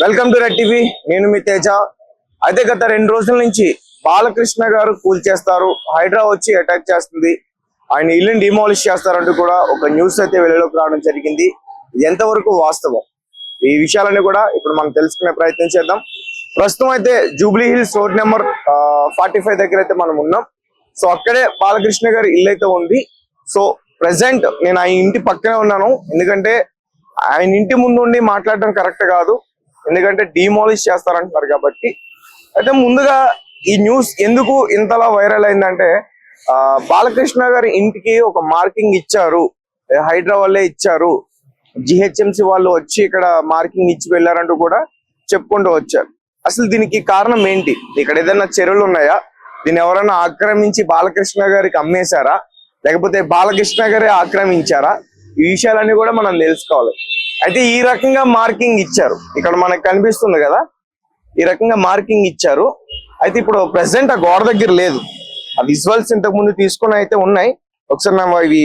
Welcome to red TV. నేను మీ తేజ. అయితే గత 2 రోజుల నుంచి బాలకృష్ణ గారు కూల్ చేస్తారు, హైడ్రా వచ్చి అటాక్ చేస్తుంది, ఆయన ఇల్లుని డిమాలిష్ చేస్తారంటూ కూడా ఒక న్యూస్ అయితే వెలుగులోకి రావడం జరిగింది. ఇది ఎంతవరకు వాస్తవం, ఈ విషయాలన్నీ కూడా ఇప్పుడు మనం తెలుసుకునే ప్రయత్నం చేద్దాం. ప్రస్తుతం అయితే జూబ్లీ హిల్స్ రోడ్ నెంబర్ 45 దగ్గర అయితే మనం ఉన్నాం. సో అక్కడే బాలకృష్ణ గారి ఇల్లు అయితే ఉంది. సో ప్రెసెంట్ నేను ఆ ఇంటి పక్కనే ఉన్నాను, ఎందుకంటే ఆయన ఇంటి ముందు ఉండి మాట్లాడడం కరెక్ట్ కాదు, ఎందుకంటే డిమాలిష్ చేస్తారంటున్నారు కాబట్టి. అయితే ముందుగా ఈ న్యూస్ ఎందుకు ఇంతలా వైరల్ అయిందంటే, బాలకృష్ణ గారి ఇంటికి ఒక మార్కింగ్ ఇచ్చారు, హైడ్రా వాళ్ళే ఇచ్చారు, జిహెచ్ఎంసి వాళ్ళు వచ్చి ఇక్కడ మార్కింగ్ ఇచ్చి వెళ్ళారంటూ కూడా చెప్పుకుంటూ వచ్చారు. అసలు దీనికి కారణం ఏంటి? ఇక్కడ ఏదైనా చెరువులు ఉన్నాయా? దీన్ని ఎవరైనా ఆక్రమించి బాలకృష్ణ గారికి అమ్మేశారా, లేకపోతే బాలకృష్ణ గారే ఆక్రమించారా? ఈ విషయాలన్నీ కూడా మనం తెలుసుకోవాలి. అయితే ఈ రకంగా మార్కింగ్ ఇచ్చారు, ఇక్కడ మనకు కనిపిస్తుంది కదా, ఈ రకంగా మార్కింగ్ ఇచ్చారు. అయితే ఇప్పుడు ప్రెసెంట్ ఆ గోడ దగ్గర లేదు, ఆ విజువల్స్ ఇంతకు ముందు తీసుకుని అయితే ఉన్నాయి. ఒకసారి మేము ఇవి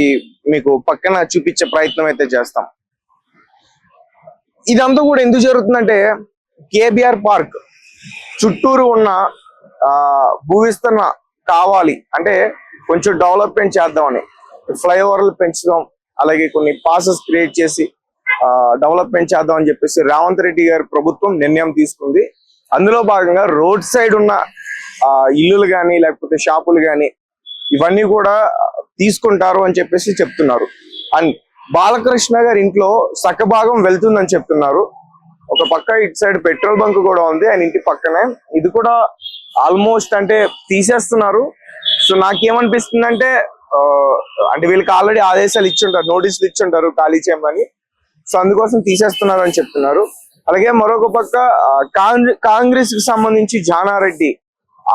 మీకు పక్కన చూపించే ప్రయత్నం అయితే చేస్తాం. ఇదంతా కూడా ఎందుకు జరుగుతుందంటే, కేబిఆర్ పార్క్ చుట్టూరు ఉన్న భూ విస్తరణ కావాలి అంటే కొంచెం డెవలప్మెంట్ చేద్దామని, ఫ్లైఓవర్లు పెంచుదాం, అలాగే కొన్ని పాసెస్ క్రియేట్ చేసి డెవలప్మెంట్ చేద్దాం అని చెప్పేసి రేవంత్ రెడ్డి గారి ప్రభుత్వం నిర్ణయం తీసుకుంది. అందులో భాగంగా రోడ్ సైడ్ ఉన్న ఇల్లులు కానీ లేకపోతే షాపులు కానీ ఇవన్నీ కూడా తీసుకుంటారు అని చెప్పేసి చెప్తున్నారు. అండ్ బాలకృష్ణ గారి ఇంట్లో సగభాగం వెళ్తుందని చెప్తున్నారు. ఒక పక్క ఇటు సైడ్ పెట్రోల్ బంక్ కూడా ఉంది ఆయన ఇంటి పక్కనే, ఇది కూడా ఆల్మోస్ట్ అంటే తీసేస్తున్నారు. సో నాకేమనిపిస్తుందంటే, అంటే వీళ్ళకి ఆల్రెడీ ఆదేశాలు ఇచ్చుంటారు, నోటీసులు ఇచ్చుంటారు ఖాళీ చేయమని, సో అందుకోసం తీసేస్తున్నారు అని చెప్తున్నారు. అలాగే మరొక పక్క కాంగ్రెస్ కి సంబంధించి జానారెడ్డి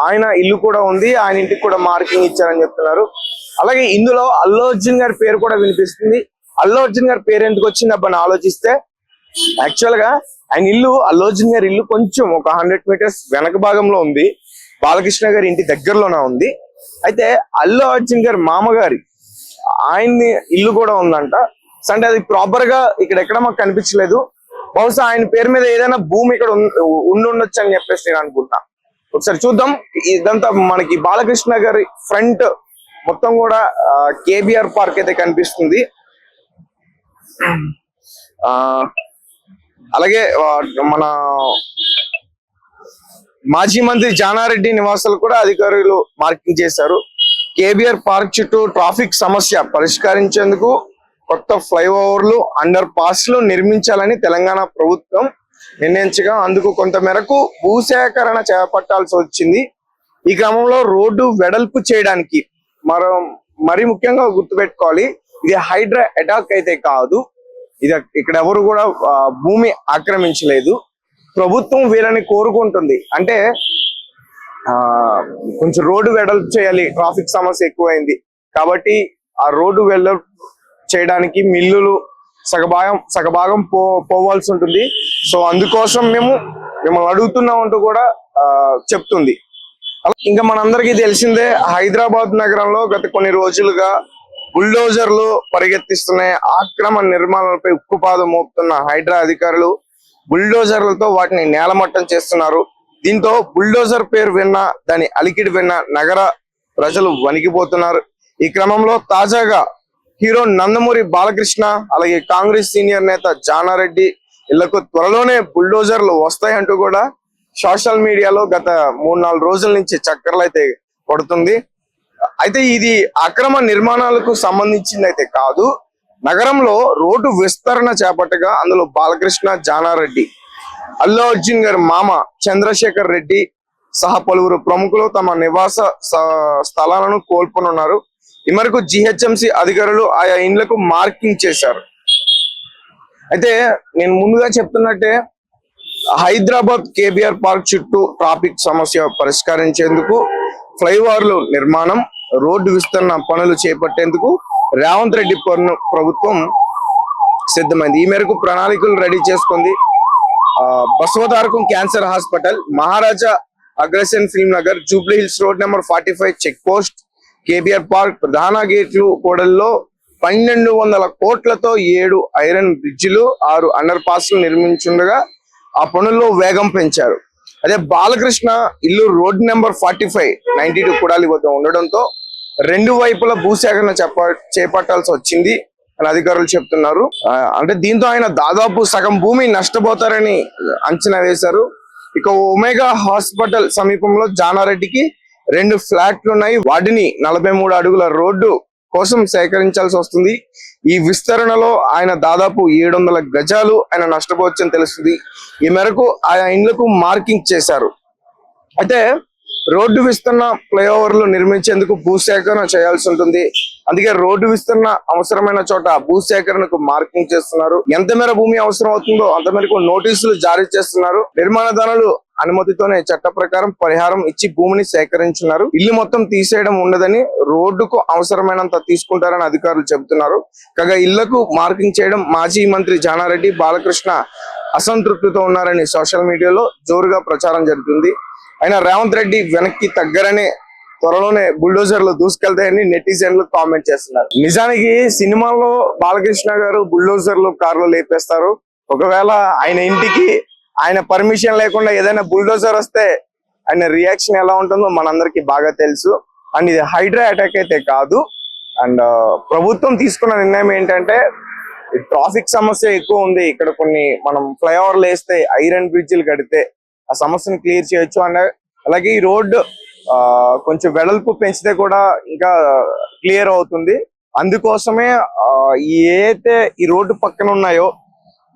ఆయన ఇల్లు కూడా ఉంది, ఆయన ఇంటికి కూడా మార్కింగ్ ఇచ్చారని చెప్తున్నారు. అలాగే ఇందులో అల్లు అర్జున్ గారి పేరు కూడా వినిపిస్తుంది. అల్లు అర్జున్ గారి పేరు ఎందుకు వచ్చింది అబ్బని ఆలోచిస్తే, యాక్చువల్ గా ఆయన ఇల్లు, అల్లు అర్జున్ గారి ఇల్లు కొంచెం ఒక 100 మీటర్స్ వెనక భాగంలో ఉంది, బాలకృష్ణ గారి ఇంటి దగ్గరలోనే ఉంది. అయితే అల్లు అర్జున్ గారి మామగారి ఆయన్ని ఇల్లు కూడా ఉందంట. అంటే అది ప్రాపర్ గా ఇక్కడ ఎక్కడ మాకు కనిపించలేదు. బహుశా ఆయన పేరు మీద ఏదైనా భూమి ఇక్కడ ఉండొచ్చు అని చెప్పేసి నేను అనుకుంటా. ఒకసారి చూద్దాం. ఇదంతా మనకి బాలకృష్ణ గారి ఫ్రంట్ మొత్తం కూడా కేబిఆర్ పార్క్ అయితే కనిపిస్తుంది. అలాగే మన మాజీ మంత్రి జానారెడ్డి నివాసాలు కూడా అధికారులు మార్కింగ్ చేశారు. కేబిఆర్ పార్క్ చుట్టూ ట్రాఫిక్ సమస్య పరిష్కరించేందుకు కొత్త ఫ్లైఓవర్లు, అండర్ పాస్లు నిర్మించాలని తెలంగాణ ప్రభుత్వం నిర్ణయించగా అందుకు కొంత మేరకు భూసేకరణ చేపట్టాల్సి వచ్చింది. ఈ క్రమంలో రోడ్డు వెడల్పు చేయడానికి మరి ముఖ్యంగా గుర్తుపెట్టుకోవాలి, ఇది హైడ్రా అటాక్ అయితే కాదు, ఇది ఇక్కడ ఎవరు కూడా భూమి ఆక్రమించలేదు. ప్రభుత్వం వీళ్ళని కోరుకుంటుంది, అంటే కొంచెం రోడ్డు వెడల్పు చేయాలి, ట్రాఫిక్ సమస్య ఎక్కువైంది కాబట్టి ఆ రోడ్డు వెడల్పు చేయడానికి మిల్లులు సగభాగం పోవాల్సి ఉంటుంది. సో అందుకోసం మేము అడుగుతున్నాం అంటూ కూడా చెప్తుంది. ఇంకా మనందరికీ తెలిసిందే, హైదరాబాద్ నగరంలో గత కొన్ని రోజులుగా బుల్డోజర్లు పరిగెత్తిస్తున్నాయి. ఆక్రమణ నిర్మాణాలపై ఉక్కుపాదం మోపుతున్న హైడ్రా అధికారులు బుల్డోజర్లతో వాటిని నేలమట్టం చేస్తున్నారు. దీంతో బుల్డోజర్ పేరు విన్నా, దాని అలికిడి విన్నా నగర ప్రజలు వణికిపోతున్నారు. ఈ క్రమంలో తాజాగా హీరో నందమూరి బాలకృష్ణ, అలాగే కాంగ్రెస్ సీనియర్ నేత జానారెడ్డి ఇళ్లకు త్వరలోనే బుల్డోజర్లు వస్తాయంటూ కూడా సోషల్ మీడియాలో గత 3-4 రోజుల నుంచి చక్కర్లు అయితే పడుతుంది. అయితే ఇది అక్రమ నిర్మాణాలకు సంబంధించింది అయితే కాదు, నగరంలో రోడ్డు విస్తరణ చేపట్టగా అందులో బాలకృష్ణ, జానారెడ్డి, అల్లు అర్జున్ గారి మామ చంద్రశేఖర్ రెడ్డి సహా పలువురు ప్రముఖులు తమ నివాస స్థలాలను కోల్పోనున్నారు. ఈ మేరకు జిహెచ్ఎంసి అధికారులు ఆయా ఇండ్లకు మార్కింగ్ చేశారు. అయితే నేను ముందుగా చెప్తున్నట్టే, హైదరాబాద్ కేబిఆర్ పార్క్ చుట్టూ ట్రాఫిక్ సమస్య పరిష్కరించేందుకు ఫ్లైఓవర్లు నిర్మాణం, రోడ్డు విస్తరణ పనులు చేపట్టేందుకు రేవంత్ రెడ్డి ప్రభుత్వం సిద్ధమైంది. ఈ మేరకు ప్రణాళికలు రెడీ చేసుకుంది. Basavatarakam cancer hospital, Maharaja Agrasen Film Nagar, Jubilee Hills road number 45 check post, KBR park ప్రధాన గేట్లు కూడల్లో 1200 కోట్లతో 7 ఐరన్ బ్రిడ్జిలు, 6 అండర్ పాస్లు నిర్మించుండగా ఆ పనుల్లో వేగం పెంచారు. అదే బాలకృష్ణ ఇల్లు రోడ్ నెంబర్ 45 92 కుడాలి వద్ద ఉండడంతో రెండు వైపుల భూసేకరణ చేపట్టాల్సి వచ్చింది అని అధికారులు చెప్తున్నారు. అంటే దీంతో ఆయన దాదాపు సగం భూమి నష్టపోతారని అంచనా వేశారు. ఇక ఒమేగా హాస్పిటల్ సమీపంలో జానారెడ్డికి 2 ఫ్లాట్లు ఉన్నాయి. వాటిని 43 అడుగుల రోడ్డు కోసం సేకరించాల్సి వస్తుంది. ఈ విస్తరణలో ఆయన దాదాపు 700 గజాలు ఆయన నష్టపోవచ్చని తెలుస్తుంది. ఈ మేరకు ఆయా ఇండ్లకు మార్కింగ్ చేశారు. అయితే రోడ్డు విస్తరణ ఫ్లైఓవర్లు నిర్మించేందుకు భూసేకరణ చేయాల్సి ఉంటుంది. అందుకే రోడ్డు విస్తరణ అవసరమైన చోట భూసేకరణకు మార్కింగ్ చేస్తున్నారు. ఎంత మేర భూమి అవసరం అవుతుందో అంత మేరకు నోటీసులు జారీ చేస్తున్నారు. నిర్మాణదారులు అనుమతితోనే చట్ట ప్రకారం పరిహారం ఇచ్చి భూమిని సేకరించున్నారు. ఇల్లు మొత్తం తీసేయడం ఉండదని, రోడ్డుకు అవసరమైనంత తీసుకుంటారని అధికారులు చెబుతున్నారు. కాగా ఇళ్లకు మార్కింగ్ చేయడం మాజీ మంత్రి జానారెడ్డి బాలకృష్ణ అసంతృప్తితో ఉన్నారని సోషల్ మీడియాలో జోరుగా ప్రచారం జరుగుతుంది. అయినా రేవంత్ రెడ్డి వెనక్కి తగ్గరనే త్వరలోనే బుల్డోజర్లు దూసుకెళ్తాయని నెటిజన్లు కామెంట్ చేస్తున్నారు. నిజానికి సినిమాలో బాలకృష్ణ గారు బుల్డోజర్లు కార్లు లేపేస్తారు. ఒకవేళ ఆయన ఇంటికి ఆయన పర్మిషన్ లేకుండా ఏదైనా బుల్డోజర్ వస్తే ఆయన రియాక్షన్ ఎలా ఉంటుందో మనందరికి బాగా తెలుసు. అండ్ ఇది హైడ్రా అటాక్ అయితే కాదు. అండ్ ప్రభుత్వం తీసుకున్న నిర్ణయం ఏంటంటే ట్రాఫిక్ సమస్య ఎక్కువ ఉంది, ఇక్కడ కొన్ని మనం ఫ్లైఓవర్లు వేస్తే ఐరన్ బ్రిడ్జిలు కడితే ఆ సమస్యను క్లియర్ చేయొచ్చు. అండ్ అలాగే ఈ రోడ్ కొంచెం వెడల్పు పెంచితే కూడా ఇంకా క్లియర్ అవుతుంది. అందుకోసమే ఏదైతే ఈ రోడ్డు పక్కన ఉన్నాయో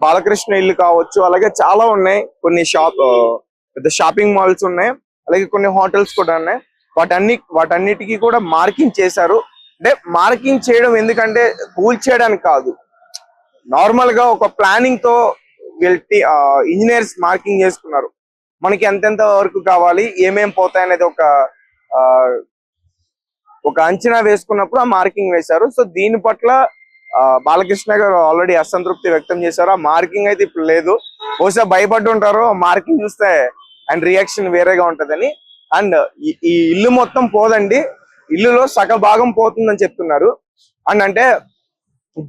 బాలకృష్ణ ఇల్లు కావచ్చు, అలాగే చాలా ఉన్నాయి, కొన్ని పెద్ద షాపింగ్ మాల్స్ ఉన్నాయి, అలాగే కొన్ని హోటల్స్ కూడా ఉన్నాయి. వాటన్నిటికీ కూడా మార్కింగ్ చేశారు. అంటే మార్కింగ్ చేయడం ఎందుకంటే కూల్ చేయడానికి కాదు, నార్మల్ గా ఒక ప్లానింగ్ తో ఇంజనీర్స్ మార్కింగ్ చేసుకున్నారు. మనకి ఎంతెంత వరకు కావాలి, ఏమేం పోతాయి అనేది ఒక అంచనా వేసుకున్నప్పుడు ఆ మార్కింగ్ వేశారు. సో దీని పట్ల బాలకృష్ణ గారు ఆల్రెడీ అసంతృప్తి వ్యక్తం చేశారు. ఆ మార్కింగ్ అయితే ఇప్పుడు లేదు. బహుశా భయపడి ఉంటారు, మార్కింగ్ చూస్తే అండ్ రియాక్షన్ వేరేగా ఉంటదని. అండ్ ఈ ఇల్లు మొత్తం పోదండి, ఇల్లులో సగ భాగం పోతుందని చెప్తున్నారు. అండ్ అంటే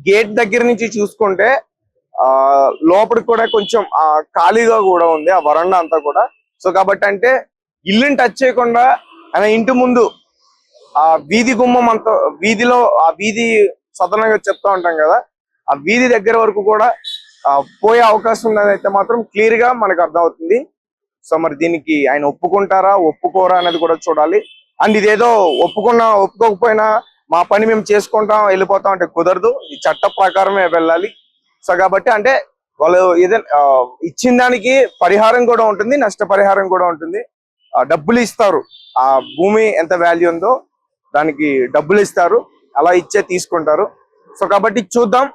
గేట్ దగ్గర నుంచి చూసుకుంటే లోపలికి కూడా కొంచెం ఖాళీగా కూడా ఉంది ఆ వరండా అంతా కూడా. సో కాబట్టి అంటే ఇల్లుని టచ్ చేయకుండా ఆయన ఇంటి ముందు ఆ వీధి గుమ్మం అంతా, వీధిలో ఆ వీధి స్వతంత్రంగా చెప్తా ఉంటాం కదా, ఆ వీధి దగ్గర వరకు కూడా పోయే అవకాశం ఉందని అయితే మాత్రం క్లియర్ గా మనకు అర్థమవుతుంది. సో మరి దీనికి ఆయన ఒప్పుకుంటారా ఒప్పుకోరా అనేది కూడా చూడాలి. అండ్ ఇదేదో ఒప్పుకోకపోయినా మా పని మేము చేసుకుంటాం వెళ్ళిపోతాం అంటే కుదరదు, ఈ చట్ట ప్రకారమే వెళ్ళాలి. సో కాబట్టి అంటే వాళ్ళు ఏదైనా ఇచ్చిన దానికి పరిహారం కూడా ఉంటుంది, నష్టపరిహారం కూడా ఉంటుంది. డబ్బులు ఇస్తారు, ఆ భూమి ఎంత వాల్యూ ఉందో దానికి డబ్బులు ఇస్తారు, అలా ఇచ్చే తీసుకుంటారు. సో కాబట్టి చూద్దాం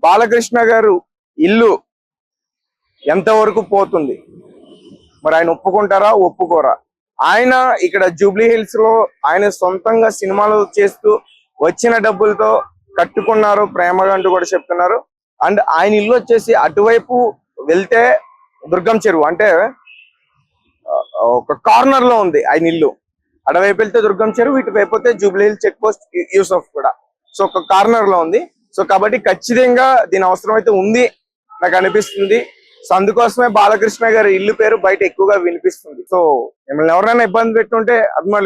బాలకృష్ణ గారు ఇల్లు ఎంతవరకు పోతుంది, మరి ఆయన ఒప్పుకుంటారా ఒప్పుకోరా. ఆయన ఇక్కడ జూబ్లీ హిల్స్ లో ఆయన సొంతంగా సినిమాలు చేస్తూ వచ్చిన డబ్బులతో కట్టుకున్నారు ప్రేమగా అంటూ కూడా చెప్తున్నారు. అండ్ ఆయన ఇల్లు వచ్చేసి అటువైపు వెళ్తే దుర్గం చెరువు, అంటే ఒక కార్నర్ లో ఉంది ఆయన ఇల్లు. అటువైపు వెళ్తే దుర్గం చెరువు, ఇటువైపు అయితే జూబ్లీ హిల్స్ చెక్ పోస్ట్ యూసఫ్ కూడా. సో ఒక కార్నర్ లో ఉంది. సో కాబట్టి ఖచ్చితంగా దీని అవసరం అయితే ఉంది నాకు అనిపిస్తుంది. సో అందుకోసమే బాలకృష్ణ గారి ఇల్లు పేరు బయట ఎక్కువగా వినిపిస్తుంది. సో మిమ్మల్ని ఎవరైనా ఇబ్బంది పెట్టుంటే అభిమానులు